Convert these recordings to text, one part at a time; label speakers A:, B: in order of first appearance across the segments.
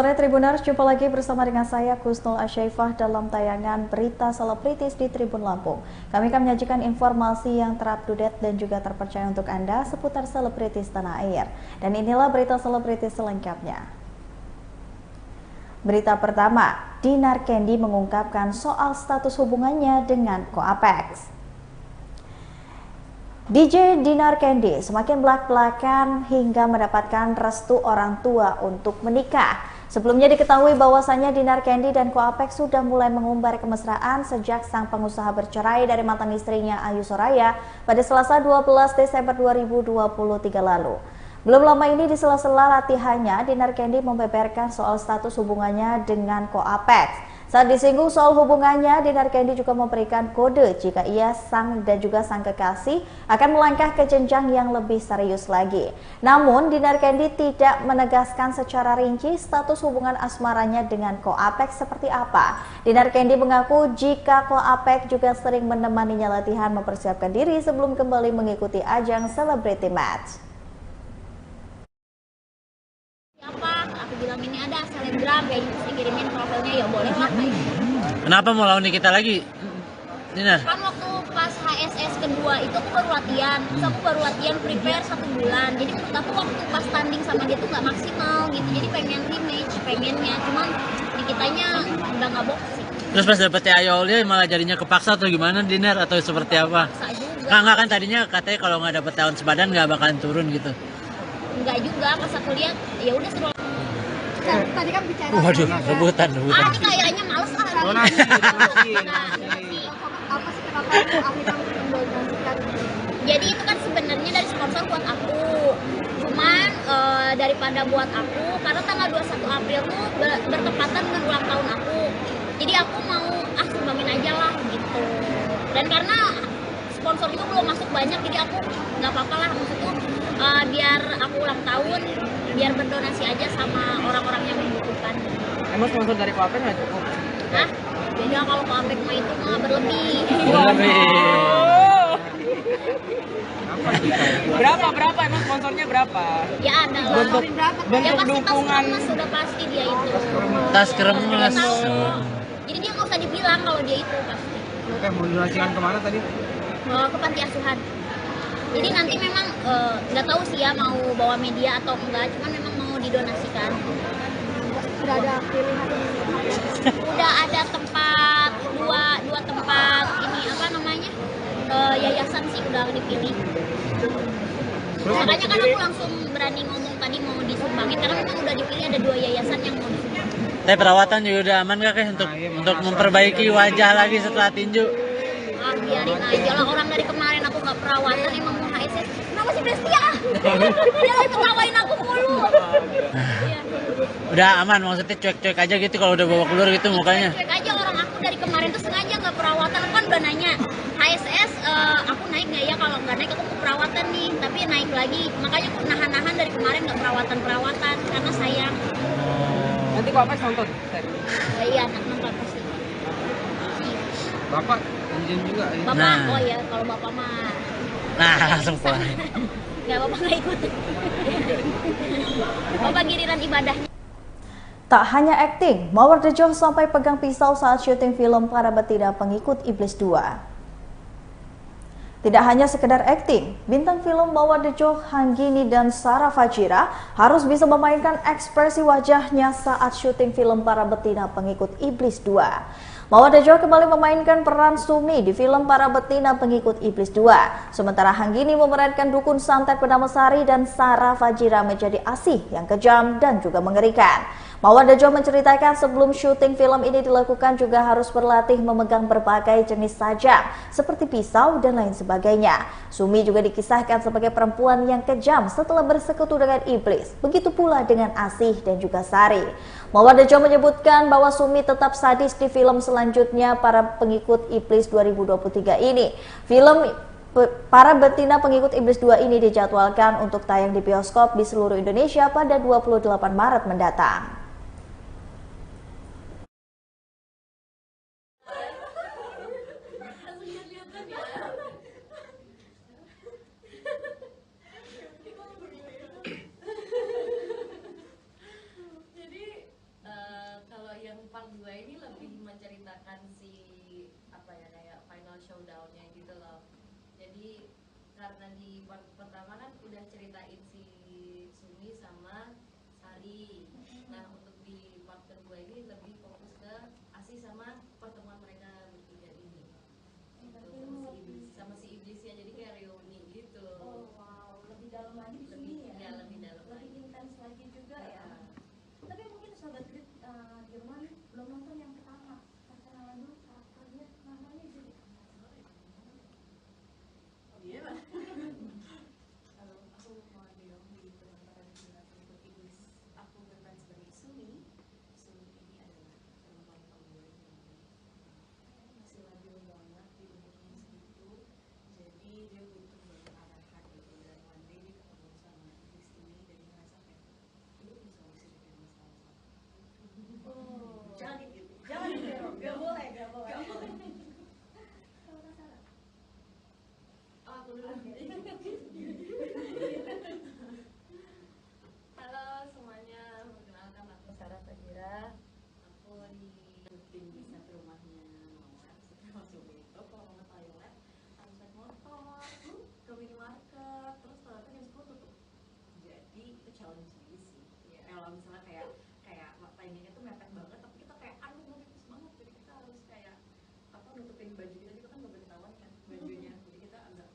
A: sore Tribuners, jumpa lagi bersama dengan saya Kusnul Asyaifah dalam tayangan Berita Selebritis di Tribun Lampung. Kami akan menyajikan informasi yang terupdate dan juga terpercaya untuk Anda seputar selebritis tanah air. Dan inilah berita selebritis selengkapnya. Berita pertama, Dinar Candy mengungkapkan soal status hubungannya dengan Koapex. DJ Dinar Candy semakin belak-belakan hingga mendapatkan restu orang tua untuk menikah. Sebelumnya diketahui bahwasannya Dinar Candy dan Koapex sudah mulai mengumbar kemesraan sejak sang pengusaha bercerai dari mantan istrinya Ayu Soraya pada Selasa 12 Desember 2023 lalu. Belum lama ini di sela-sela latihannya, Dinar Candy membeberkan soal status hubungannya dengan Koapex. Saat disinggung soal hubungannya, Dinar Candy juga memberikan kode jika ia dan juga sang kekasih akan melangkah ke jenjang yang lebih serius lagi. Namun, Dinar Candy tidak menegaskan secara rinci status hubungan asmaranya dengan Koapex seperti apa. Dinar Candy mengaku jika Koapex juga sering menemaninya latihan mempersiapkan diri sebelum kembali mengikuti ajang Celebrity Match.
B: Aku bilang ini ada selebgram kayak gitu, dikirimin profilnya, ya boleh lah kayak gitu.
C: Kenapa mau lawan kita lagi, Dinar?
B: Kan waktu pas HSS kedua itu aku baru latihan, terus aku baru latihan prepare 1 bulan. Jadi menurut aku waktu pas tanding sama dia tuh nggak maksimal gitu. Jadi pengen rematch, pengennya, cuman di kitanya udah nggak boxing.
C: Terus pas dapetnya Ayolnya malah jadinya kepaksa atau gimana, Dinar, atau seperti apa?
B: Paksa juga.
C: Nggak kan tadinya katanya kalau nggak dapet tahun sebadan nggak bakalan turun gitu.
B: Enggak juga, pas aku lihat ya udah seru.
D: Tadi kan bicara
C: Waduh, rebutan.
B: Ini kayaknya males lah.
D: apa sih kenapa itu akhirnya mendonasikan?
B: Jadi itu kan sebenarnya dari sponsor buat aku. Cuman daripada buat aku, karena tanggal 21 April tuh bertepatan dengan ulang tahun aku. Jadi aku mau sumbangin aja lah gitu. Dan karena sponsor itu belum masuk banyak, jadi aku nggak apa-apa lah, maksudku biar aku ulang tahun, biar berdonasi aja sama orang-orang yang membutuhkan.
E: Emang sponsor dari Koapex nggak cukup?
B: Hah? Ya kalau Koapex mah itu mah berlebih.
E: Berapa emang sponsornya berapa?
B: Ya ada lah.
E: Bentuk
B: Ya pasti
E: dukungan.
B: tas sudah pasti dia itu.
C: Tas kremes.
B: Jadi dia nggak usah dibilang kalau dia itu pasti.
E: Oke, mau donasikan kemana tadi?
B: Ke panti asuhan. Jadi nanti memang nggak tahu sih ya mau bawa media atau enggak, cuman memang mau didonasikan.
D: Sudah ada pilihan.
B: Udah ada tempat dua tempat ini apa namanya yayasan sih udah dipilih. Makanya kan aku langsung berani ngomong tadi mau disumbangin karena memang udah dipilih ada 2 yayasan yang mau disumbangin.
C: Tapi perawatan juga udah aman kak untuk memperbaiki wajah lagi setelah tinju?
B: Biarin aja lah, orang dari kemarin aku nggak perawatan emang mau HSS. Kenapa sih Bestia? Dia lagi ketawain aku mulu. Iya.
C: Udah aman, maksudnya cuek-cuek aja gitu kalau udah bawa keluar gitu mukanya?
B: Cuek aja, orang aku dari kemarin tuh sengaja nggak perawatan. Aku kan udah nanya HSS aku naik nggak ya, kalau nggak naik aku mau perawatan nih, tapi naik lagi. Makanya aku nahan-nahan dari kemarin nggak perawatan karena sayang.
E: Nanti Koapex nonton?
B: Iya, nonton pasti.
E: Bapak izin juga ya?
B: Bapak,
C: Nah.
B: oh ya kalau bapak mah
C: Nah, langsung pulang.
B: nggak, bapak nggak ikut. Bapak giliran ibadahnya.
A: Tak hanya akting, Mawar The Joh sampai pegang pisau saat syuting film Para Betina Pengikut Iblis 2. Tidak hanya sekedar akting, bintang film Mawar The Joh, Hanggini dan Sarah Fajira harus bisa memainkan ekspresi wajahnya saat syuting film Para Betina Pengikut Iblis 2. Mawar The Joh kembali memainkan peran Sumi di film Para Betina Pengikut Iblis 2. Sementara Hanggini memerankan dukun santet bernama Sari dan Sarah Fajira menjadi Asih yang kejam dan juga mengerikan. Mawar The Joh menceritakan sebelum syuting film ini dilakukan juga harus berlatih memegang berbagai jenis sajam seperti pisau dan lain sebagainya. Sumi juga dikisahkan sebagai perempuan yang kejam setelah bersekutu dengan iblis. Begitu pula dengan Asih dan juga Sari. Mawar The Joh menyebutkan bahwa Sumi tetap sadis di film selanjutnya Para Pengikut Iblis 2023 ini. Film Para Betina Pengikut Iblis 2 ini dijadwalkan untuk tayang di bioskop di seluruh Indonesia pada 28 Maret mendatang.
F: menceritakan si apa ya kayak final showdown-nya gitu loh. Jadi karena di part pertama kan udah ceritain si Sumi sama Sari. Nah untuk di part kedua ini lebih fokus ke Asi sama pertemuan mereka bertiga ini. Gitu, sama si iblisnya, jadi kayak reuni gitu.
A: Oh wow, lebih dalam lagi di sini ya?
F: Ya lebih dalam lagi.
A: Lebih intens lagi juga ya. Tapi mungkin Sobat Grid di rumah nih belum nonton yang pertama. Perkenalan dulu karakternya, namanya jadi
F: Iya lah. Halo, aku mau bilang di penampakan Cinta Pengikut Iblis. Aku berperan sebagai Sumi. Sumi ini adalah perempuan tomboy yang masih labil banget di umurnya segitu. Jadi dia butuh banget arahan gitu. Dan one day dia ketemu sama iblis ini dan dia ngerasa kayak ini bisa solusi dari masalah. Jangan gitu.
A: jangan gitu, gak boleh, gak boleh.
F: Oh, aku dulu. Halo semuanya, perkenalkan aku Sarah Fajira. Aku di tim di satu rumahnya Mawar. Setelah masuk itu, kalau mau ke toilet harus naik motor ke minimarket. Terus toiletnya jam 10 tutup. Jadi itu challenge juga sih. Ya, kalau misalnya kayak timingnya tuh mepet banget, tapi kita kayak aduh mau tipis banget. Jadi kita harus kayak apa nutupin baju kita kan nggak boleh ketahuan kan bajunya. Jadi kita agak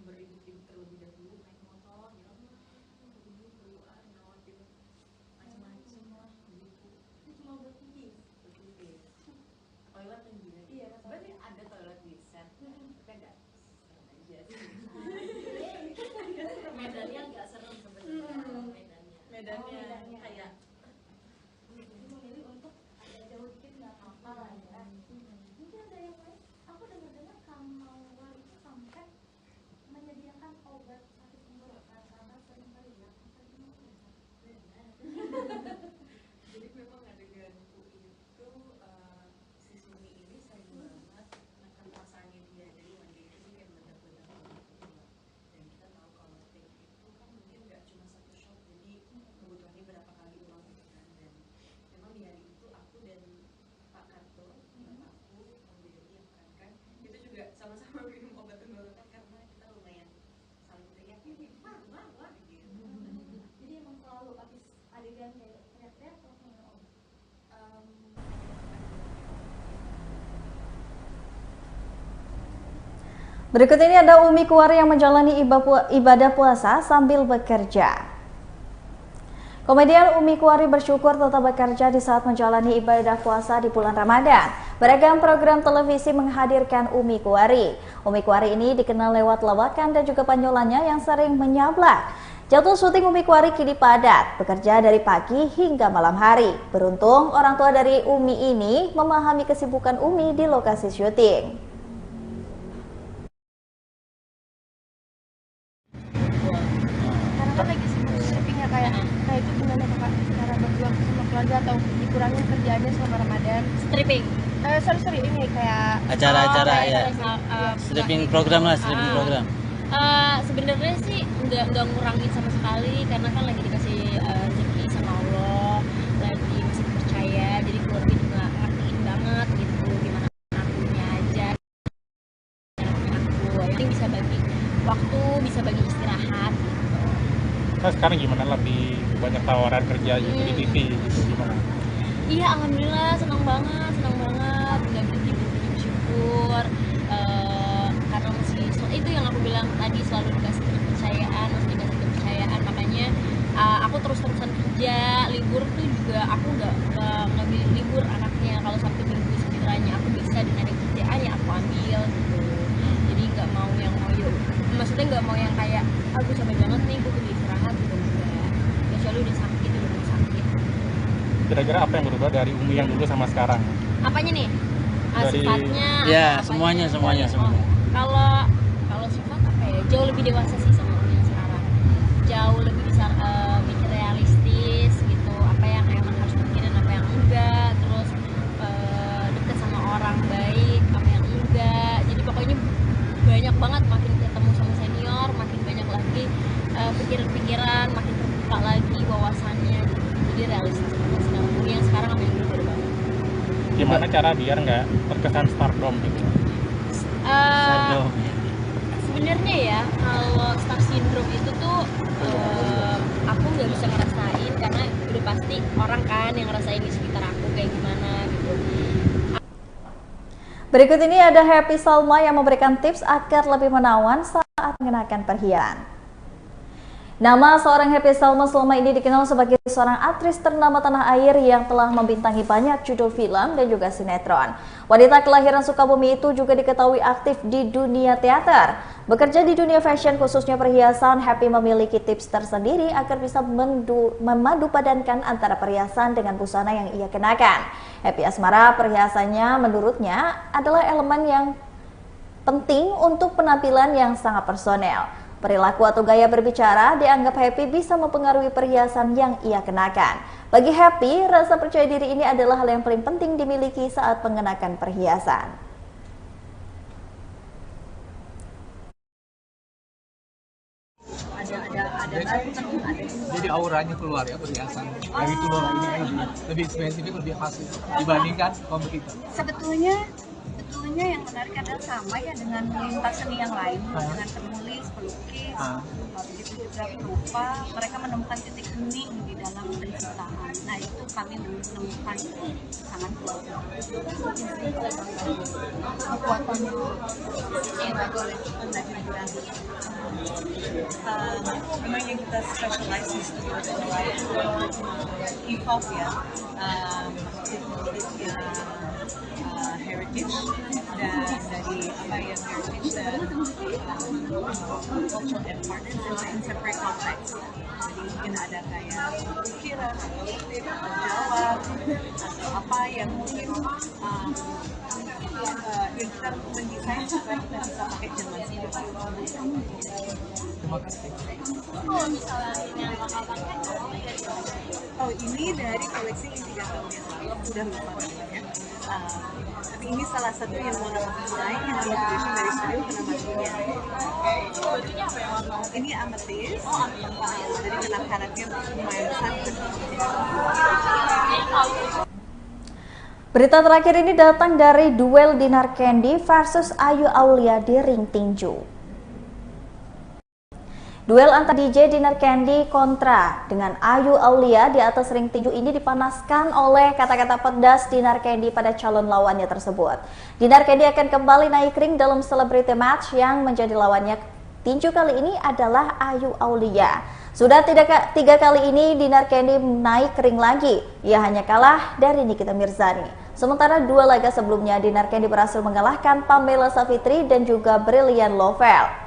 F: beribut-ibut terlebih dahulu naik motor gitu keluar nawat gitu macam-macam lah gitu.
A: Itu cuma buat pipis.
F: Toilet kan juga
A: Iya,
F: sebenarnya ada toilet di set tapi agak serem aja sih. Medannya nggak serem sebenarnya. Medannya kayak
A: Jadi memilih untuk agak jauh dikit nggak apa-apa lah ya. Mungkin ada yang lain. Aku dengar-dengar kamu itu sampai menyediakan obat sakit tenggorokan karena sering kali ya.
F: jadi memang adeganku itu si Sumi ini sering banget menekan perasaannya dia. Jadi one day itu dia kayak meledak-ledak gitu. Dan kita tahu kalau take itu kan mungkin nggak cuma satu shot, jadi kebutuhannya berapa kali ulang gitu kan. Dan memang di hari itu aku dan Pak Karto, bapakku, Om Dewi yang perankan itu juga sama-sama minum obat tenggorokan karena kita lumayan saling teriak kayak wah gitu.
A: Jadi emang selalu habis adegan kayak teriak-teriak terus minum obat. Berikut ini ada Umi Kuari yang menjalani ibadah puasa sambil bekerja. Komedian Umi Kuari bersyukur tetap bekerja di saat menjalani ibadah puasa di bulan Ramadan. Beragam program televisi menghadirkan Umi Kuari. Umi Kuari ini dikenal lewat lawakan dan juga panyolannya yang sering menyablak. Jadwal syuting Umi Kuari kini padat, bekerja dari pagi hingga malam hari. Beruntung orang tua dari Umi ini memahami kesibukan Umi di lokasi syuting.
D: Karena kan lagi sibuk syutingnya kayak itu gimana kakak cara berjuang sama keluarga atau dikurangin kerjaannya selama Ramadan?
B: Stripping.
D: Sorry ini kayak
C: Acara-acara ya.
B: Stripping
C: Program lah, stripping program.
B: Sebenarnya sih nggak ngurangin sama sekali karena kan lagi dikasih rezeki sama Allah, lagi masih percaya, jadi keluarga juga ngertiin banget gitu gimana akunya aja, aku yang bisa bagi waktu, bisa bagi istirahat gitu.
G: Nah, sekarang gimana, lebih banyak tawaran kerja gitu di TV gitu gimana?
B: Iya, alhamdulillah senang banget, nggak berhenti bersyukur. Karena masih itu yang aku bilang tadi, selalu dikasih kepercayaan, makanya aku terus-terusan kerja. Libur tuh juga aku nggak milih libur anaknya. Kalau Sabtu Minggu sekiranya aku bisa dan ada kerjaan ya aku ambil gitu. Jadi nggak mau yang maksudnya nggak mau yang kayak aku capek banget nih, gue perlu istirahat gitu enggak. Kecuali udah sakit.
G: Kira-kira apa yang berubah dari Umi yang dulu sama sekarang?
B: Apanya nih?
G: Dari-
B: Sifatnya.
C: Ya,
B: apanya?
C: semuanya.
B: Kalau sifat apa ya? Jauh lebih dewasa sih sama Umi yang sekarang. Jauh lebih bisa mikir realistis gitu. Apa yang emang harus pikirin, apa yang enggak. Terus deket sama orang baik, apa yang enggak. Jadi pokoknya banyak banget, makin ketemu sama senior, makin banyak lagi pikiran-pikiran, makin terbuka lagi wawasannya. Jadi realistis banget sekarang. Umi yang sekarang apa yang berbeda banget.
G: Gimana cara biar nggak terkesan stardom gitu?
C: Aduh.
D: Sebenarnya ya kalau star syndrome itu tuh aku nggak bisa ngerasain karena udah pasti orang kan yang ngerasain di sekitar aku kayak gimana gitu.
A: Berikut ini ada Happy Salma yang memberikan tips agar lebih menawan saat mengenakan perhiasan. Nama seorang Happy Salma selama ini dikenal sebagai seorang aktris ternama tanah air yang telah membintangi banyak judul film dan juga sinetron. Wanita kelahiran Sukabumi itu juga diketahui aktif di dunia teater. Bekerja di dunia fashion khususnya perhiasan, Happy memiliki tips tersendiri agar bisa memadupadankan antara perhiasan dengan busana yang ia kenakan. Happy asmara perhiasannya menurutnya adalah elemen yang penting untuk penampilan yang sangat personel. Perilaku atau gaya berbicara dianggap Happy bisa mempengaruhi perhiasan yang ia kenakan. Bagi Happy, rasa percaya diri ini adalah hal yang paling penting dimiliki saat mengenakan perhiasan.
E: Jadi auranya keluar ya perhiasan. Dari keluar ini lebih spesifik, lebih khas dibandingkan kompetitor.
F: Sebetulnya yang menarik adalah sama ya dengan lintas seni yang lain, dengan penulis, pelukis, begitu juga perupa, mereka menemukan titik seni di dalam penciptaan. Nah itu kami menemukan sangat kuat. Kekuatannya yang boleh imajinasi. Memang yang kita specialize di studio hip hop ya, heritage dan dari apa yang heritage dan cultural importance in contemporary context. Jadi mungkin ada kayak ukiran, motif, Jawa atau apa yang mungkin yang kita mendesain supaya kita bisa pakai zaman sekarang. Oh ini dari koleksi yang 3 tahun yang lalu sudah lupa namanya. Tapi ini salah satu yang mau desain yang diinspirasi dari studio penamaannya. Ini amethyst. Jadi karakternya lumayan besar.
A: Berita terakhir ini datang dari duel Dinar Candy versus Ayu Aulia di ring tinju. Duel antara DJ Dinar Candy kontra dengan Ayu Aulia di atas ring tinju ini dipanaskan oleh kata-kata pedas Dinar Candy pada calon lawannya tersebut. Dinar Candy akan kembali naik ring dalam celebrity match yang menjadi lawannya tinju kali ini adalah Ayu Aulia. Sudah 3 kali ini Dinar Candy naik ring lagi. Ia hanya kalah dari Nikita Mirzani. Sementara 2 laga sebelumnya Dinar Candy berhasil mengalahkan Pamela Savitri dan juga Brilliant Lovell.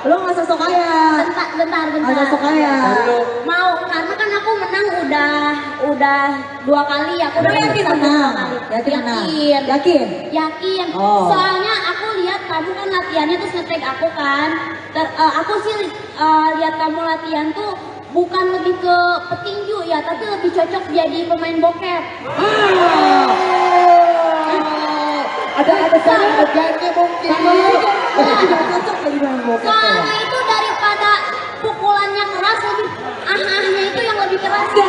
H: Lo nggak sosok kaya.
B: Bentar.
H: Sosok kaya.
B: Mau, karena kan aku menang udah 2 kali ya. Aku
H: udah yakin menang. Yakin. Oh.
B: Soalnya aku lihat kamu kan latihannya terus nge-tag aku kan. Aku sih lihat kamu latihan tuh bukan lebih ke petinju ya, tapi lebih cocok jadi pemain bokep.
H: Ada sana kerjanya mungkin.
B: Soalnya itu daripada pukulannya keras, lebih ahahnya itu yang lebih keras ya.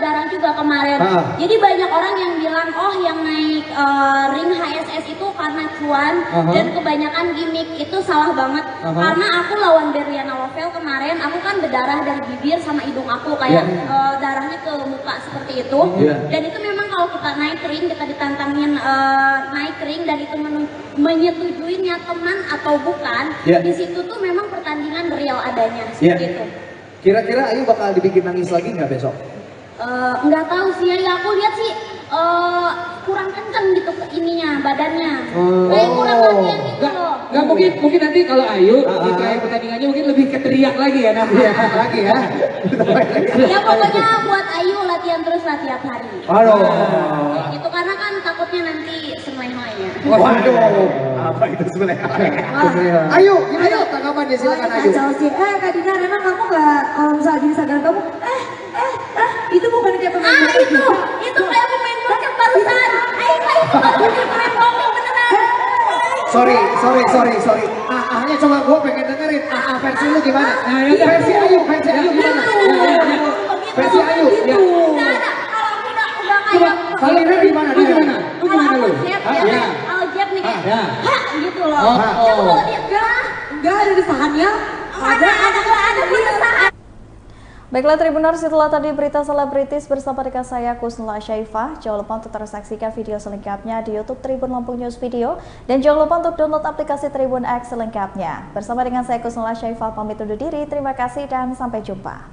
B: Darah juga kemarin. Jadi banyak orang yang bilang oh yang naik ring HSS itu karena cuan dan kebanyakan gimmick. Itu salah banget. Karena aku lawan Beriana Lovel kemarin, aku kan berdarah dari bibir sama hidung aku kayak darahnya ke muka seperti itu. Dan itu memang kalau kita naik ring, kita ditantangin naik ring dan itu menyetujuinya teman atau bukan, di situ tuh memang pertandingan real adanya seperti itu.
H: Kira-kira Ayu bakal dibikin nangis lagi nggak besok?
B: Nggak tahu sih ya, aku lihat sih kurang kenceng gitu ke ininya badannya, kayak kurang latihan gitu loh.
E: Nggak mungkin nanti kalau Ayu di terakhir pertandingannya mungkin lebih ke teriak lagi ya nanti.
H: Lagi ya.
B: Ya pokoknya buat Ayu latihan terus lah tiap hari.
H: Aduh.
B: Gitu karena kan takutnya nanti semai-semai ya.
H: Waduh. Apa itu sebenarnya? Ayo. tanggapannya silakan Ayu.
I: Kacau sih. Kak Dinar, emang kamu nggak kalau misalnya di Instagram kamu, itu bukan kayak pemain basket juga.
B: Itu kayak pemain basket barusan. Itu barusan pemain bola beneran.
H: Sorry. Ahnya coba gue pengen dengerin. Versi lu gimana? Versi Ayu gimana? Versi Ayu. Ya.
B: Nggak ada. Kalau aku udah kayak
H: Kalau Dina gimana? Lu gimana lu?
B: Aljab nih kayak,
H: Ya.
B: hah gitu loh.
H: Oh.
B: Coba kalau dia
I: Enggak ada desahannya.
B: ada perusahaan.
A: Baiklah Tribuners, setelah tadi berita selebritis bersama dengan saya Kusnula Syaifah. Jangan lupa untuk terus saksikan video selengkapnya di YouTube Tribun Lampung News Video. Dan jangan lupa untuk download aplikasi Tribun X selengkapnya. Bersama dengan saya Kusnula Syaifah pamit undur diri. Terima kasih dan sampai jumpa.